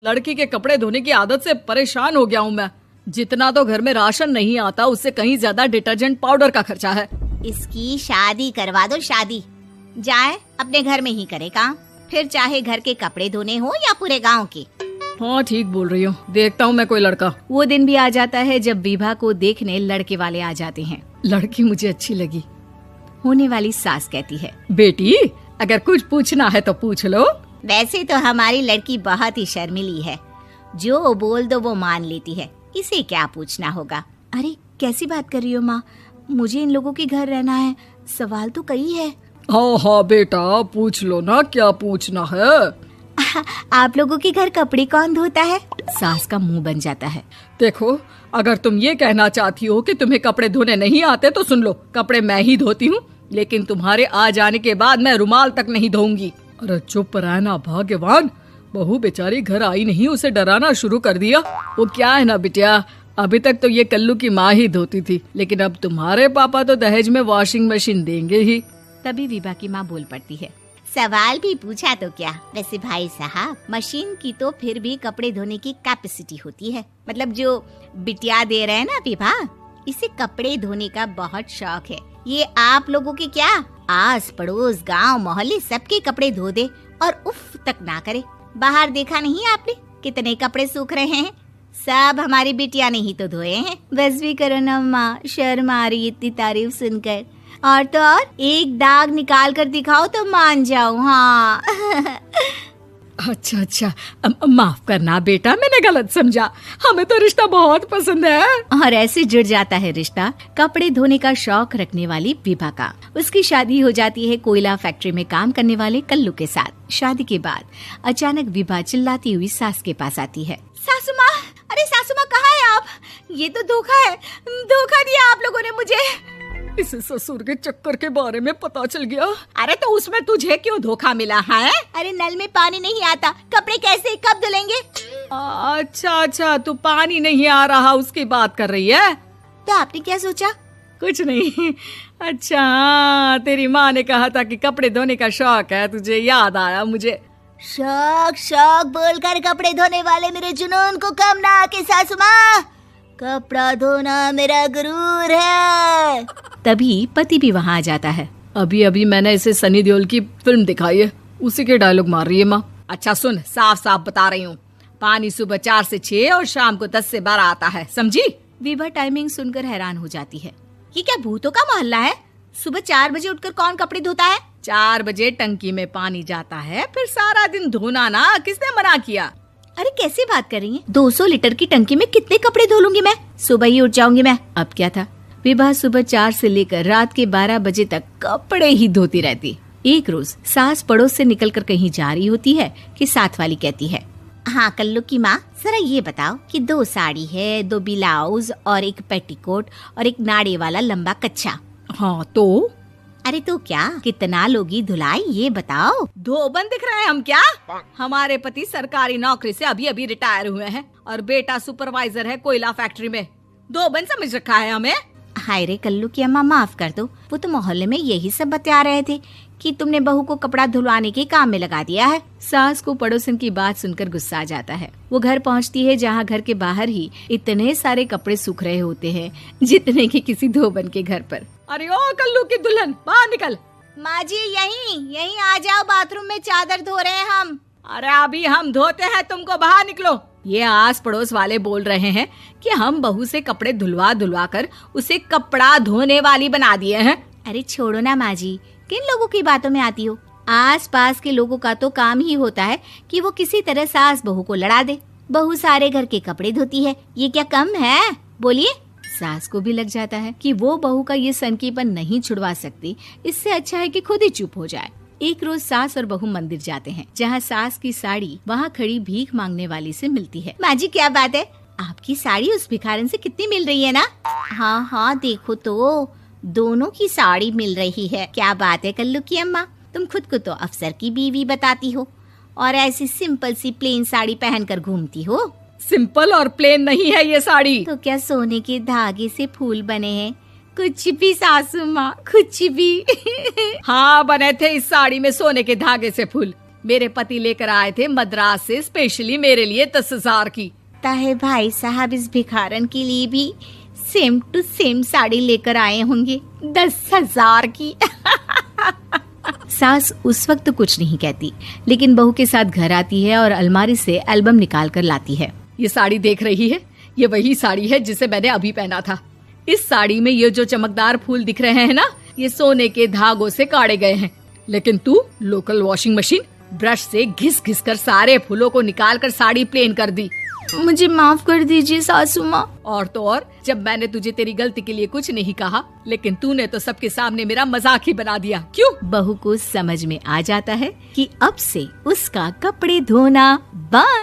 लड़की के कपड़े धोने की आदत से परेशान हो गया हूँ मैं। जितना तो घर में राशन नहीं आता उससे कहीं ज्यादा डिटर्जेंट पाउडर का खर्चा है। इसकी शादी करवा दो, शादी। जाए अपने घर में ही करे काम, फिर चाहे घर के कपड़े धोने हो या पूरे गांव के। हाँ ठीक बोल रही हूँ, देखता हूँ मैं कोई लड़का। वो दिन भी आ जाता है जब विभा को देखने लड़के वाले आ जाते हैं। लड़की मुझे अच्छी लगी। होने वाली सास कहती है, बेटी अगर कुछ पूछना है तो पूछ लो। वैसे तो हमारी लड़की बहुत ही शर्मीली है, जो बोल दो वो मान लेती है, इसे क्या पूछना होगा। अरे कैसी बात कर रही हो माँ, मुझे इन लोगों के घर रहना है, सवाल तो कई है। हाँ हाँ बेटा पूछ लो ना, क्या पूछना है। आप लोगों के घर कपड़े कौन धोता है? सास का मुंह बन जाता है। देखो अगर तुम ये कहना चाहती हो कि तुम्हें कपड़े धोने नहीं आते तो सुन लो, कपड़े मैं ही धोती हूँ, लेकिन तुम्हारे आ जाने के बाद मैं रुमाल तक नहीं धोऊंगी। अरे चुप रहना भाग्यवान, बहू बेचारी घर आई नहीं, उसे डराना शुरू कर दिया। वो क्या है ना बिटिया, अभी तक तो ये कल्लू की माँ ही धोती थी, लेकिन अब तुम्हारे पापा तो दहेज में वॉशिंग मशीन देंगे ही। तभी विभा की माँ बोल पड़ती है, सवाल भी पूछा तो क्या। वैसे भाई साहब, मशीन की तो फिर भी कपड़े धोने की कैपेसिटी होती है। मतलब जो बिटिया दे रहे हैं ना विभा, इसे कपड़े धोने का बहुत शौक है। ये आप लोगों के क्या आस पड़ोस गांव मोहल्ले सबके कपड़े धो दे और उफ तक ना करे। बाहर देखा नहीं आपने कितने कपड़े सूख रहे हैं, सब हमारी बिटिया ने ही तो धोए हैं। बस भी करो ना माँ, शर्म आ रही इतनी तारीफ सुनकर। और तो और एक दाग निकाल कर दिखाओ तो मान जाओ। हाँ अच्छा अच्छा, माफ करना बेटा, मैंने गलत समझा, हमें तो रिश्ता बहुत पसंद है। और ऐसे जुड़ जाता है रिश्ता कपड़े धोने का शौक रखने वाली विभा का। उसकी शादी हो जाती है कोयला फैक्ट्री में काम करने वाले कल्लू के साथ। शादी के बाद अचानक विभा चिल्लाती हुई सास के पास आती है। सासू माँ, अरे सासू माँ कहाँ है आप? ये तो धोखा है, धोखा दिया आप लोगों ने मुझे। इसे ससुर के चक्कर के बारे में पता चल गया। अरे तो उसमें तुझे क्यों धोखा मिला है? अरे नल में पानी नहीं आता, कपड़े कैसे कब धुलेंगे? अच्छा अच्छा, तू पानी नहीं आ रहा उसकी बात कर रही है। तो आपने क्या सोचा? कुछ नहीं। अच्छा तेरी माँ ने कहा था कि कपड़े धोने का शौक है तुझे, याद आया मुझे। शौक शौक बोलकर कपड़े धोने वाले मेरे जुनून को कम ना आके सासू माँ, कपड़ा धोना मेरा गुरूर है। तभी पति भी वहाँ आ जाता है। अभी अभी मैंने इसे सनी देओल की फिल्म दिखाई है, उसी के डायलॉग मार रही है माँ। अच्छा सुन, साफ साफ बता रही हूँ, पानी सुबह 4 से 6 और शाम को 10 से 12 आता है, समझी? विभा टाइमिंग सुनकर हैरान हो जाती है। ये क्या भूतों का मोहल्ला है? सुबह 4 बजे उठकर कौन कपड़े धोता है? 4 बजे टंकी में पानी जाता है, फिर सारा दिन धोना ना, किसने मना किया? अरे कैसी बात कर रही हैं? 200 लीटर की टंकी में कितने कपड़े धो लूंगी मैं, सुबह ही उठ जाऊंगी मैं। अब क्या था, विभा सुबह 4 से लेकर रात के 12 बजे तक कपड़े ही धोती रहती। एक रोज सास पड़ोस से निकलकर कहीं जा रही होती है कि साथ वाली कहती है, हाँ कल्लू की माँ, जरा ये बताओ कि 2 साड़ी है, 2 ब्लाउज और एक पेटीकोट और एक नाड़े वाला लंबा कच्छा। हाँ तो? अरे तो क्या, कितना लोगी धुलाई ये बताओ। धोबन दिख रहे हैं हम क्या? हमारे पति सरकारी नौकरी से अभी अभी रिटायर हुए हैं और बेटा सुपरवाइजर है कोयला फैक्ट्री में। धोबन समझ रखा है हमें। हाय रे कल्लू की अम्मा, माफ कर दो, वो तो मोहल्ले में यही सब बता रहे थे कि तुमने बहू को कपड़ा धुलवाने के काम में लगा दिया है। सास को पड़ोसन की बात सुनकर गुस्सा आ जाता है। वो घर पहुंचती है जहां घर के बाहर ही इतने सारे कपड़े सूख रहे होते हैं जितने कि किसी धोबन के घर पर। अरे ओ कल्लू की दुल्हन, बाहर निकल। माँ जी यहीं आ जाओ, बाथरूम में चादर धो रहे हैं हम। अरे अभी हम धोते हैं, तुमको बाहर निकलो। ये आस पड़ोस वाले बोल रहे हैं कि हम बहू से कपड़े धुलवा धुलवा कर उसे कपड़ा धोने वाली बना दिए हैं। अरे छोड़ो ना माँ जी, किन लोगों की बातों में आती हो? आस पास के लोगों का तो काम ही होता है कि वो किसी तरह सास बहू को लड़ा दे। बहू सारे घर के कपड़े धोती है, ये क्या कम है? बोलिए। सास को भी लग जाता है कि वो बहू का ये सनकीपन नहीं छुड़वा सकती, इससे अच्छा है कि खुद ही चुप हो जाए। एक रोज सास और बहू मंदिर जाते हैं, जहाँ सास की साड़ी वहाँ खड़ी भीख मांगने वाली से मिलती है। माँ जी क्या बात है, आपकी साड़ी उस भिखारन से कितनी मिल रही है ना? हाँ हाँ देखो तो, दोनों की साड़ी मिल रही है। क्या बात है कल्लू की अम्मा, तुम खुद को तो अफसर की बीवी बताती हो और ऐसी सिंपल सी प्लेन साड़ी पहनकर घूमती हो। सिंपल और प्लेन नहीं है ये साड़ी। तो क्या सोने के धागे से फूल बने हैं? कुछ भी सासू माँ, कुछ भी। हाँ बने थे इस साड़ी में सोने के धागे से फूल। मेरे पति लेकर आए थे मद्रास से स्पेशली मेरे लिए 10,000 की। ताहे भाई साहब इस भिखारन के लिए भी सेम टू सेम साड़ी लेकर आए होंगे 10,000 की। सास उस वक्त तो कुछ नहीं कहती, लेकिन बहू के साथ घर आती है और अलमारी से एल्बम निकाल कर लाती है। ये साड़ी देख रही है, ये वही साड़ी है जिसे मैंने अभी पहना था। इस साड़ी में ये जो चमकदार फूल दिख रहे हैं ना, ये सोने के धागों से काढ़े गए हैं। लेकिन तू लोकल वॉशिंग मशीन ब्रश से घिस घिस कर सारे फूलों को निकाल कर साड़ी प्लेन कर दी। मुझे माफ कर दीजिए सासू माँ। और तो और, जब मैंने तुझे तेरी गलती के लिए कुछ नहीं कहा, लेकिन तूने तो सबके सामने मेरा मजाक ही बना दिया। क्यों? बहू को समझ में आ जाता है कि अब से उसका कपड़े धोना बंद।